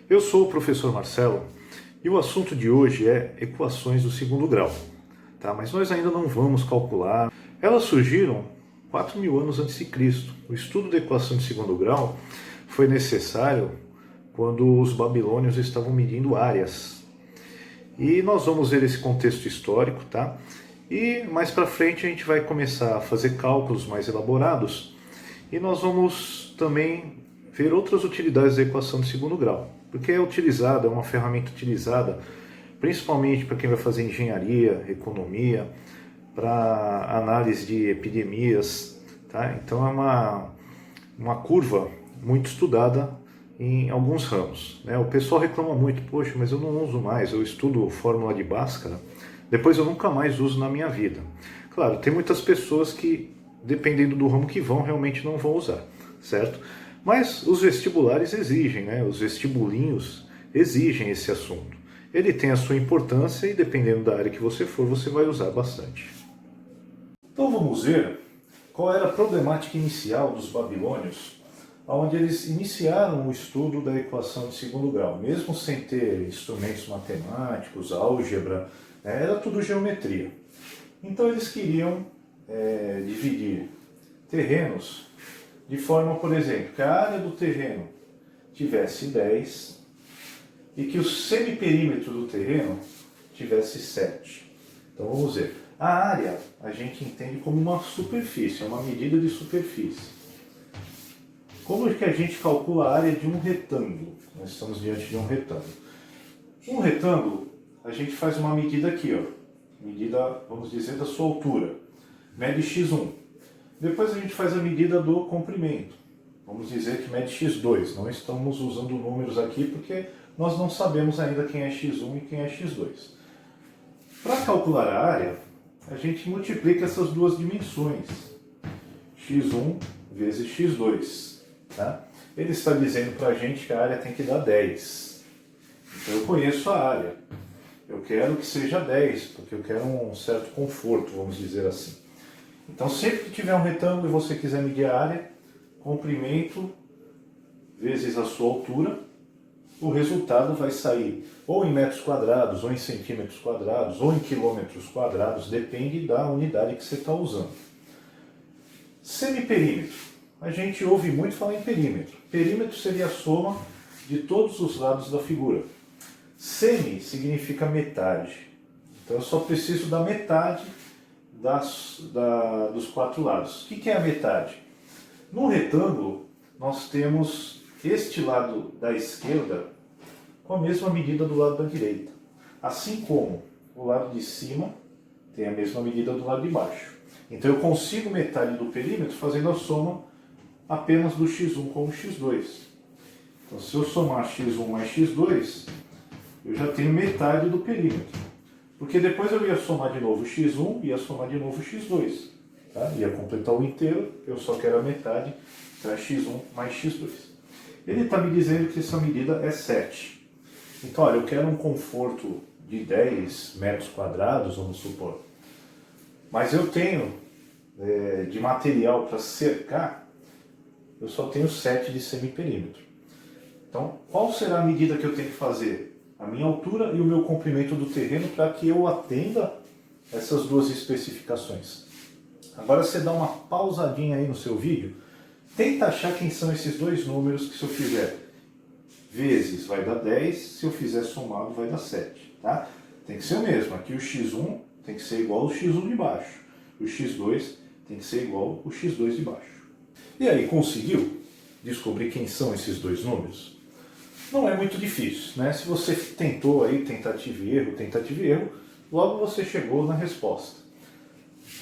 Eu sou o professor Marcelo e o assunto de hoje é equações do segundo grau, tá? Mas nós ainda não vamos calcular. Elas surgiram 4.000 anos antes de Cristo. O estudo da equação de segundo grau foi necessário quando os babilônios estavam medindo áreas. E nós vamos ver esse contexto histórico, tá? E mais para frente a gente vai começar a fazer cálculos mais elaborados e nós vamos também ver outras utilidades da equação de segundo grau, porque é utilizada, é uma ferramenta utilizada principalmente para quem vai fazer engenharia, economia, para análise de epidemias, tá? Então é uma curva muito estudada em alguns ramos, né? O pessoal reclama muito, poxa, mas eu não uso mais, eu estudo fórmula de Bhaskara, depois eu nunca mais uso na minha vida. Claro, tem muitas pessoas que, dependendo do ramo que vão, realmente não vão usar, certo? Mas os vestibulares exigem, né? Os vestibulinhos exigem esse assunto. Ele tem a sua importância e, dependendo da área que você for, você vai usar bastante. Então vamos ver qual era a problemática inicial dos babilônios, onde eles iniciaram o estudo da equação de segundo grau, mesmo sem ter instrumentos matemáticos, álgebra, era tudo geometria. Então eles queriam dividir terrenos de forma, por exemplo, que a área do terreno tivesse 10 e que o semiperímetro do terreno tivesse 7. Então vamos ver. A área a gente entende como uma superfície, é uma medida de superfície. Como é que a gente calcula a área de um retângulo? Nós estamos diante de um retângulo. Um retângulo, a gente faz uma medida aqui, ó. Medida, vamos dizer, da sua altura. Mede x1. Depois a gente faz a medida do comprimento. Vamos dizer que mede x2. Não estamos usando números aqui porque nós não sabemos ainda quem é x1 e quem é x2. Para calcular a área, a gente multiplica essas duas dimensões. x1 vezes x2. Tá? Ele está dizendo para a gente que a área tem que dar 10. Então eu conheço a área. Eu quero que seja 10, porque eu quero um certo conforto, vamos dizer assim. Então, sempre que tiver um retângulo e você quiser medir a área, comprimento vezes a sua altura, o resultado vai sair ou em metros quadrados, ou em centímetros quadrados, ou em quilômetros quadrados, depende da unidade que você está usando. Semiperímetro. A gente ouve muito falar em perímetro. Perímetro seria a soma de todos os lados da figura. Semi significa metade. Então eu só preciso da metade dos quatro lados. O que é a metade? No retângulo, nós temos este lado da esquerda com a mesma medida do lado da direita. Assim como o lado de cima tem a mesma medida do lado de baixo. Então eu consigo metade do perímetro fazendo a soma apenas do x1 com o x2. Então se eu somar x1 mais x2, eu já tenho metade do perímetro. Porque depois eu ia somar de novo x1 e ia somar de novo x2. Tá? Ia completar o inteiro, eu só quero a metade, então é x1 mais x2. Ele está me dizendo que essa medida é 7. Então, olha, eu quero um conforto de 10 metros quadrados, vamos supor. Mas eu tenho de material para cercar, eu só tenho 7 de semiperímetro. Então, qual será a medida que eu tenho que fazer? A minha altura e o meu comprimento do terreno para que eu atenda essas duas especificações. Agora você dá uma pausadinha aí no seu vídeo, tenta achar quem são esses dois números que se eu fizer vezes vai dar 10, se eu fizer somado vai dar 7. Tá? Tem que ser o mesmo, aqui o x1 tem que ser igual ao x1 de baixo, o x2 tem que ser igual ao x2 de baixo. E aí, conseguiu descobrir quem são esses dois números? Não é muito difícil, né? Se você tentou aí tentativa e erro, logo você chegou na resposta.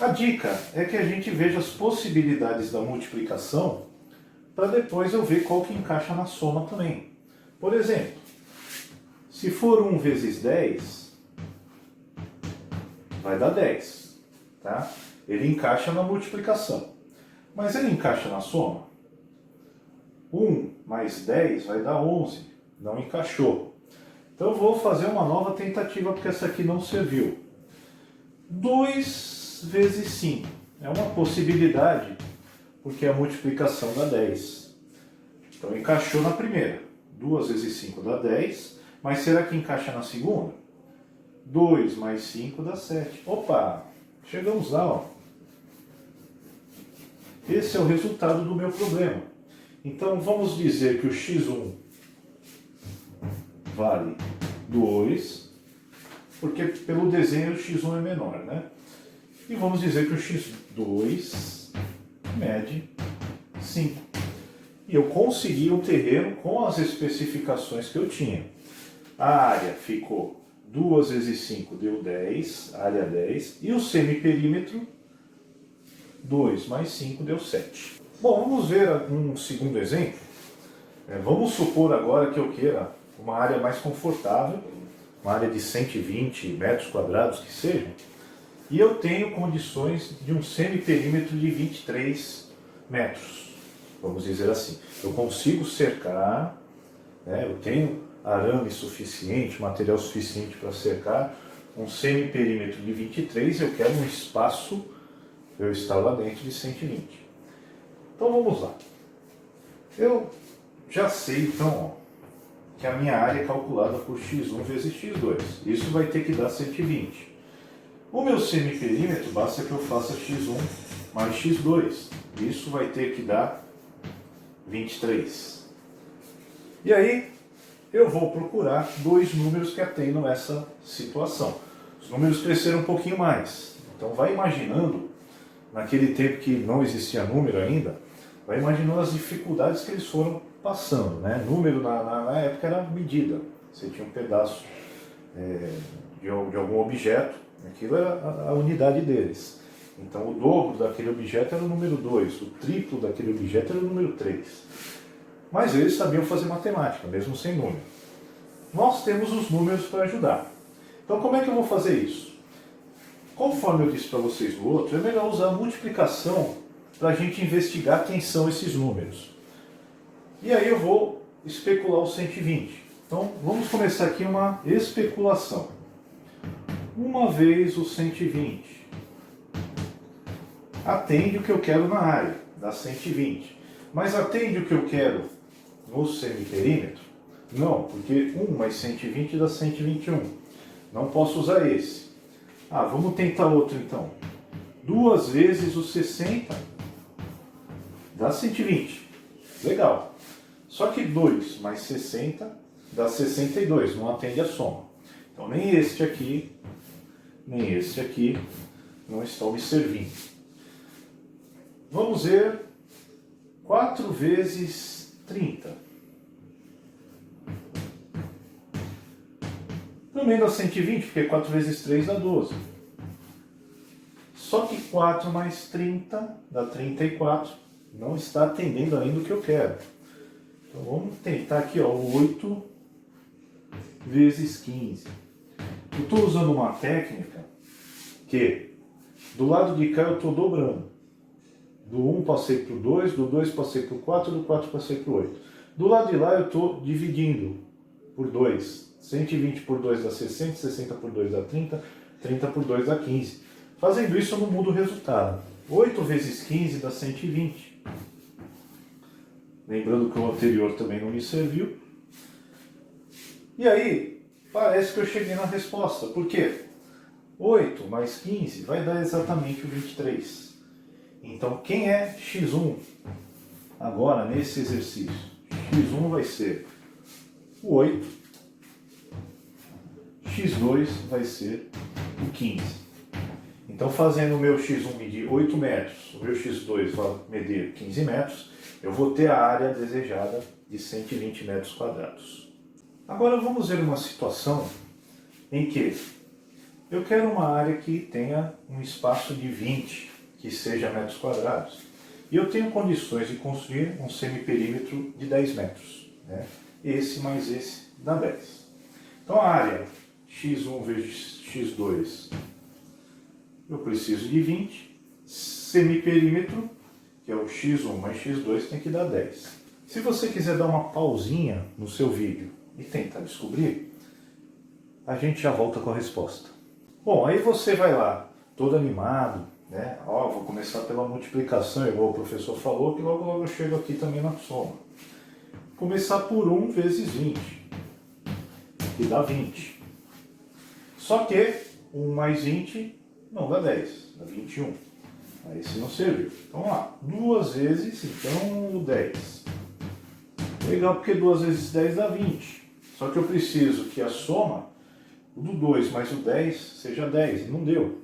A dica é que a gente veja as possibilidades da multiplicação para depois eu ver qual que encaixa na soma também. Por exemplo, se for 1 vezes 10, vai dar 10. Tá? Ele encaixa na multiplicação. Mas ele encaixa na soma? 1 mais 10 vai dar 11. Não encaixou. Então eu vou fazer uma nova tentativa porque essa aqui não serviu. 2 vezes 5. É uma possibilidade porque a multiplicação dá 10. Então encaixou na primeira. 2 vezes 5 dá 10, mas será que encaixa na segunda? 2 mais 5 dá 7. Opa, chegamos lá, ó. Esse é o resultado do meu problema. Então vamos dizer que o x1 vale 2, porque pelo desenho o x1 é menor, né? E vamos dizer que o x2 mede 5. E eu consegui um terreno com as especificações que eu tinha. A área ficou 2 vezes 5 deu 10, área 10, e o semiperímetro 2 mais 5 deu 7. Bom, vamos ver um segundo exemplo. Vamos supor agora que eu queira uma área mais confortável, uma área de 120 metros quadrados que seja, e eu tenho condições de um semiperímetro de 23 metros, vamos dizer assim. Eu consigo cercar, eu tenho arame suficiente, material suficiente para cercar um semiperímetro de 23, eu quero um espaço, eu estar lá dentro de 120. Então vamos lá. Eu já sei então, ó, que a minha área é calculada por x1 vezes x2. Isso vai ter que dar 120. O meu semiperímetro basta que eu faça x1 mais x2. Isso vai ter que dar 23. E aí eu vou procurar dois números que atendam essa situação. Os números cresceram um pouquinho mais. Então vai imaginando, naquele tempo que não existia número ainda, vai imaginando as dificuldades que eles foram passando, né? Número na época era medida. Você tinha um pedaço de algum objeto, aquilo era a unidade deles. Então o dobro daquele objeto era o número 2, o triplo daquele objeto era o número 3. Mas eles sabiam fazer matemática, mesmo sem número. Nós temos os números para ajudar. Então como é que eu vou fazer isso? Conforme eu disse para vocês no outro, é melhor usar a multiplicação para a gente investigar quem são esses números. E aí eu vou especular o 120. Então vamos começar aqui uma especulação. Uma vez o 120 atende o que eu quero na área, dá 120. Mas atende o que eu quero no semiperímetro? Não, porque 1 mais 120 dá 121. Não posso usar esse. Vamos tentar outro então. 2 vezes o 60 dá 120. Legal. Só que 2 mais 60 dá 62, não atende a soma. Então nem este aqui, nem este aqui não estão me servindo. Vamos ver 4 vezes 30. Também dá 120, porque 4 vezes 3 dá 12. Só que 4 mais 30 dá 34. Não está atendendo ainda o que eu quero. Então vamos tentar aqui, ó, 8 vezes 15. Eu estou usando uma técnica que do lado de cá eu estou dobrando. Do 1 passei para o 2, do 2 passei para o 4, do 4 passei para o 8. Do lado de lá eu estou dividindo por 2. 120 por 2 dá 60, 60 por 2 dá 30, 30 por 2 dá 15. Fazendo isso eu não mudo o resultado. 8 vezes 15 dá 120. Lembrando que o anterior também não me serviu. E aí, parece que eu cheguei na resposta. Por quê? 8 mais 15 vai dar exatamente o 23. Então, quem é x1 agora nesse exercício? x1 vai ser o 8, x2 vai ser o 15. Então, fazendo o meu x1 medir 8 metros, o meu x2 vai medir 15 metros, eu vou ter a área desejada de 120 metros quadrados. Agora vamos ver uma situação em que eu quero uma área que tenha um espaço de 20, que seja metros quadrados. E eu tenho condições de construir um semiperímetro de 10 metros. Né? Esse mais esse dá 10. Então a área x1 vezes x2, eu preciso de 20. Semiperímetro, que é o x1 mais x2, tem que dar 10. Se você quiser dar uma pausinha no seu vídeo e tentar descobrir, a gente já volta com a resposta. Bom, aí você vai lá, todo animado, né? Vou começar pela multiplicação, igual o professor falou, que logo eu chego aqui também na soma. começar por 1 vezes 20, que dá 20. Só que 1 mais 20 não dá 10, dá 21. Aí esse não serviu. Então vamos lá, 2 vezes, então, o 10. Legal, porque 2 vezes 10 dá 20. Só que eu preciso que a soma do 2 mais o 10 seja 10, e não deu.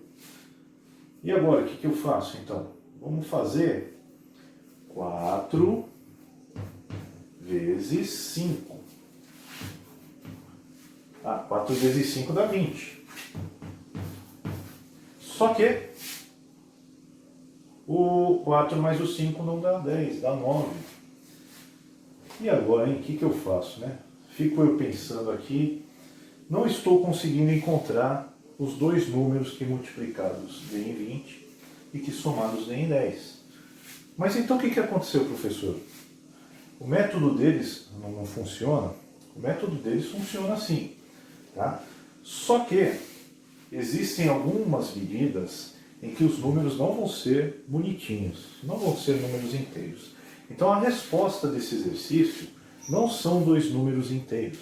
E agora, o que eu faço então? Vamos fazer 4 vezes 5. 4 vezes 5 dá 20. Só que o 4 mais o 5 não dá 10, dá 9. E agora, hein? O que eu faço, né? Fico eu pensando aqui, não estou conseguindo encontrar os dois números que multiplicados deem 20 e que somados deem 10. Mas então o que aconteceu, professor? O método deles não funciona? O método deles funciona assim, tá? Só que existem algumas medidas em que os números não vão ser bonitinhos, não vão ser números inteiros. Então a resposta desse exercício não são dois números inteiros.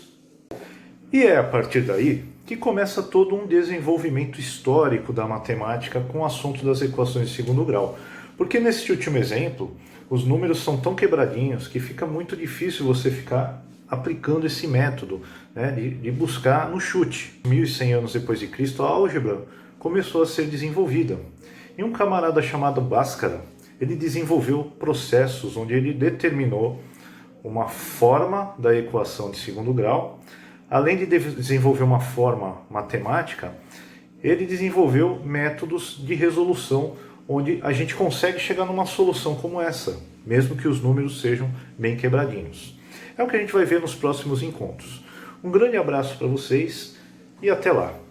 E é a partir daí que começa todo um desenvolvimento histórico da matemática com o assunto das equações de segundo grau. Porque nesse último exemplo, os números são tão quebradinhos que fica muito difícil você ficar aplicando esse método, né, de buscar no chute. 1100 anos depois de Cristo, a álgebra começou a ser desenvolvida. E um camarada chamado Bhaskara, ele desenvolveu processos onde ele determinou uma forma da equação de segundo grau. Além de desenvolver uma forma matemática, ele desenvolveu métodos de resolução onde a gente consegue chegar numa solução como essa, mesmo que os números sejam bem quebradinhos. É o que a gente vai ver nos próximos encontros. Um grande abraço para vocês e até lá!